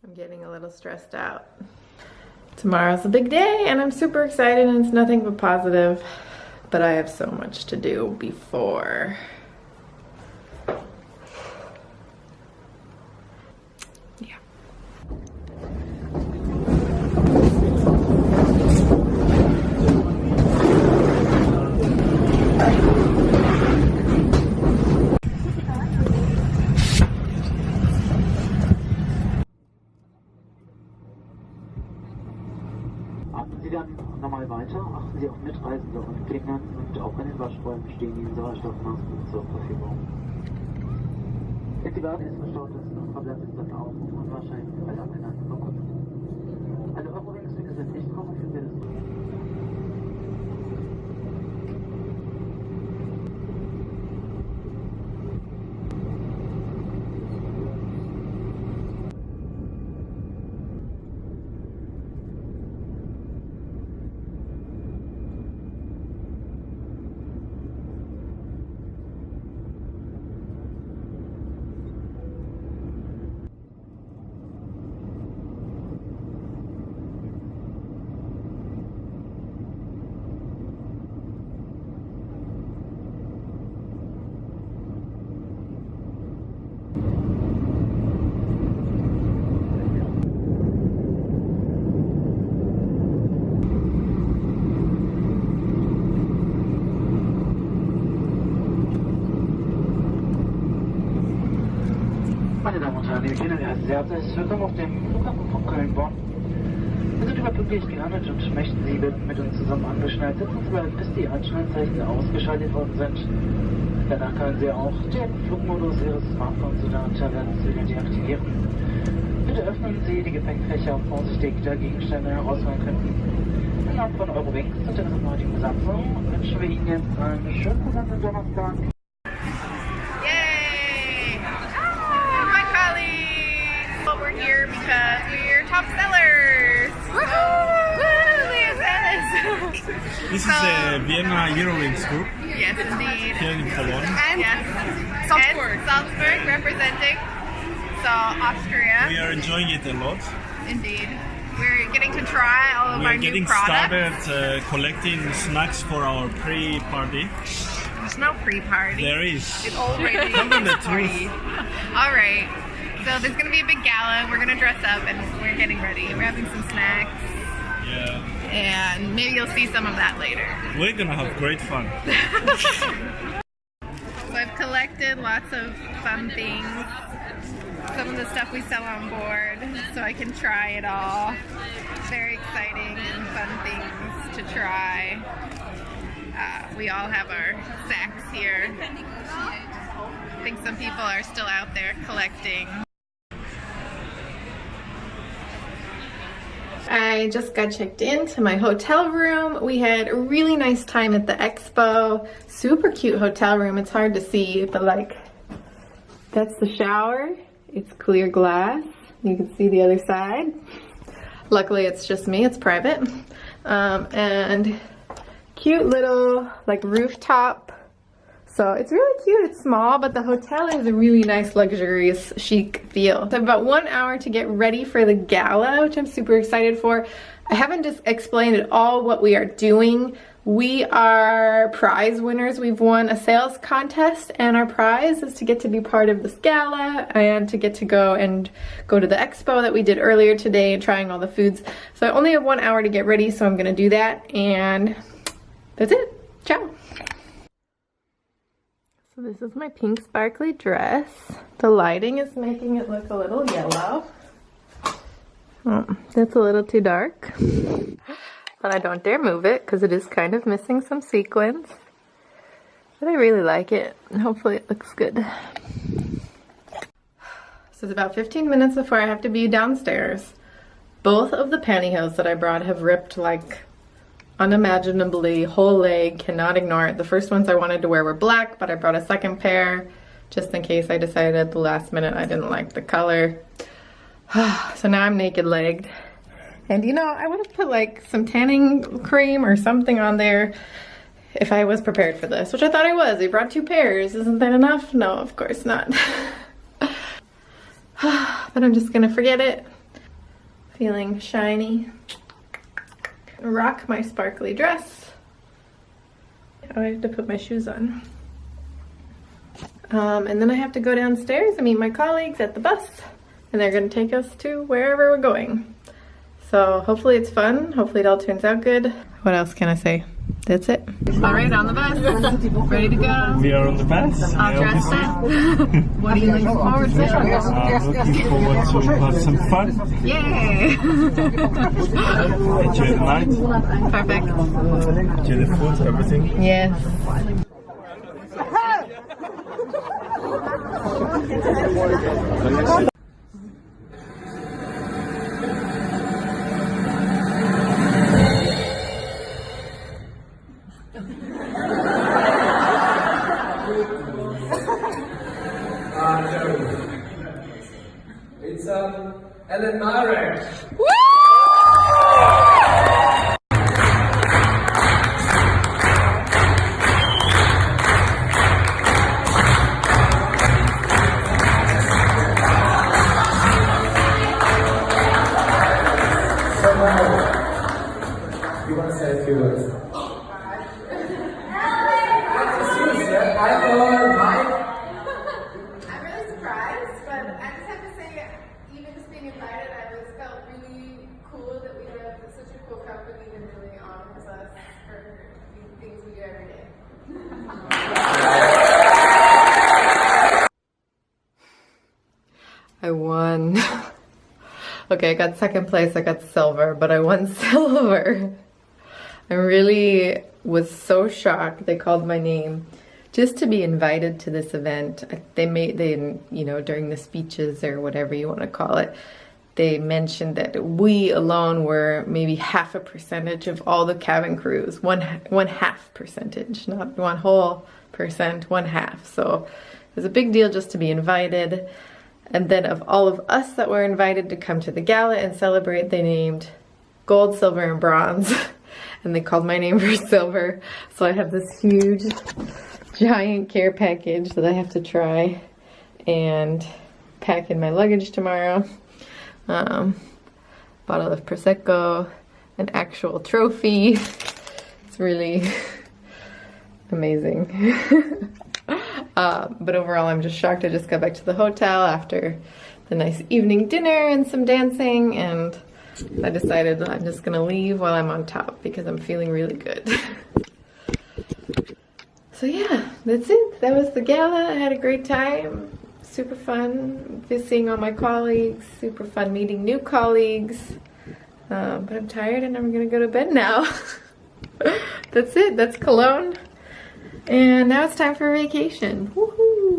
I'm getting a little stressed out. Tomorrow's a big day and I'm super excited and it's nothing but positive, but I have so much to do before. Yeah. Atmen Sie dann normal weiter, achten Sie auf Mitreisende und Kindern und auch an den Waschräumen stehen Ihnen Sauerstoffmasken zur Verfügung. Wenn die Bahn ist verstaut ist, verbleibt es dann auch und wahrscheinlich alle aneinander verbunden. Alle Eurowings-Wege sind nicht kommerzielles. Meine Damen und Herren, liebe Kinder, wir heißen Sie herzlich willkommen auf dem Flughafen von Köln-Bonn. Wir sind überpünktlich gelandet und möchten Sie bitten, mit uns zusammen angeschnallt sitzen zu bleiben, bis die Anschnallzeichen ausgeschaltet worden sind. Danach können Sie auch den Flugmodus Ihres Smartphones oder Tablets wieder deaktivieren. Bitte öffnen Sie die Gepäckfächer vorsichtig, da Gegenstände herausfallen könnten. Im Namen von Eurowings und der heutigen Besatzung wünschen wir Ihnen jetzt einen schönen gesamten Donnerstag. Here because we're top sellers. Woohoo! This is a Vienna Eurowings group. Yes, indeed. Here in Cologne. And yes, Salzburg. And Salzburg representing. So Austria. We are enjoying it a lot. Indeed. We're getting to try all of our new products. We are getting started collecting snacks for our pre-party. There's no pre-party. There is. It's already party. All right. So there's gonna be a big gala. We're gonna dress up and we're getting ready. We're having some snacks. Yeah. And maybe you'll see some of that later. We're gonna have great fun. So I've collected lots of fun things. Some of the stuff we sell on board, so I can try it all. Very exciting and fun things to try. We all have our sacks here. I think some people are still out there collecting. I just got checked into my hotel room. We had a really nice time at the expo. Super cute hotel room. It's hard to see, but like, that's the shower. It's clear glass. You can see the other side. Luckily, it's just me. It's private. And cute little like rooftop. So it's really cute, it's small, but the hotel is a really nice, luxurious, chic feel. So I have about 1 hour to get ready for the gala, which I'm super excited for. I haven't just explained at all what we are doing. We are prize winners. We've won a sales contest and our prize is to get to be part of this gala and to get to go to the expo that we did earlier today and trying all the foods. So I only have 1 hour to get ready, so I'm gonna do that and that's it. Ciao. So this is my pink sparkly dress. The lighting is making it look a little yellow. Oh, that's a little too dark. But I don't dare move it because it is kind of missing some sequins. But I really like it and hopefully it looks good. So it's about 15 minutes before I have to be downstairs. Both of the pantyhose that I brought have ripped like unimaginably, whole leg, cannot ignore it. The first ones I wanted to wear were black, but I brought a second pair just in case I decided at the last minute I didn't like the color. So now I'm naked legged. And you know, I would have put like some tanning cream or something on there if I was prepared for this, which I thought I was. I brought 2 pairs. Isn't that enough? No, of course not. But I'm just gonna forget it. Feeling shiny. Rock my sparkly dress. Oh, I have to put my shoes on. And then I have to go downstairs and meet my colleagues at the bus. And they're gonna take us to wherever we're going. So hopefully it's fun. Hopefully it all turns out good. What else can I say? That's it. All right, on the bus. Ready to go. We are on the bus. All dressed up. What are you looking forward to? I'm looking forward to have some fun. Yay! Enjoy the night. Perfect. Enjoy the food, everything. Yes. It's Ellen Marek. You want to say a few words? I'm really surprised, but I just have to say, even just being invited, I always felt really cool that we have such a cool company that really honors us for the things we do every day. I won. Okay, I got second place, I got silver, but I won silver. I really was so shocked. They called my name just to be invited to this event. They you know, during the speeches or whatever you want to call it, they mentioned that we alone were maybe 0.5% of all the cabin crews. One half percentage, not 100%, 1/2. So it was a big deal just to be invited. And then of all of us that were invited to come to the gala and celebrate, they named gold, silver, and bronze. And they called my name for silver. So I have this huge, giant care package that I have to try and pack in my luggage tomorrow. Bottle of Prosecco, an actual trophy. It's really amazing. But overall, I'm just shocked. I just got back to the hotel after the nice evening dinner and some dancing, and I decided I'm just gonna leave while I'm on top because I'm feeling really good. So yeah, that's it. That was the gala. I had a great time. Super fun seeing all my colleagues. Super fun meeting new colleagues. But I'm tired and I'm gonna go to bed now. That's it. That's Cologne. And now it's time for vacation. Woohoo!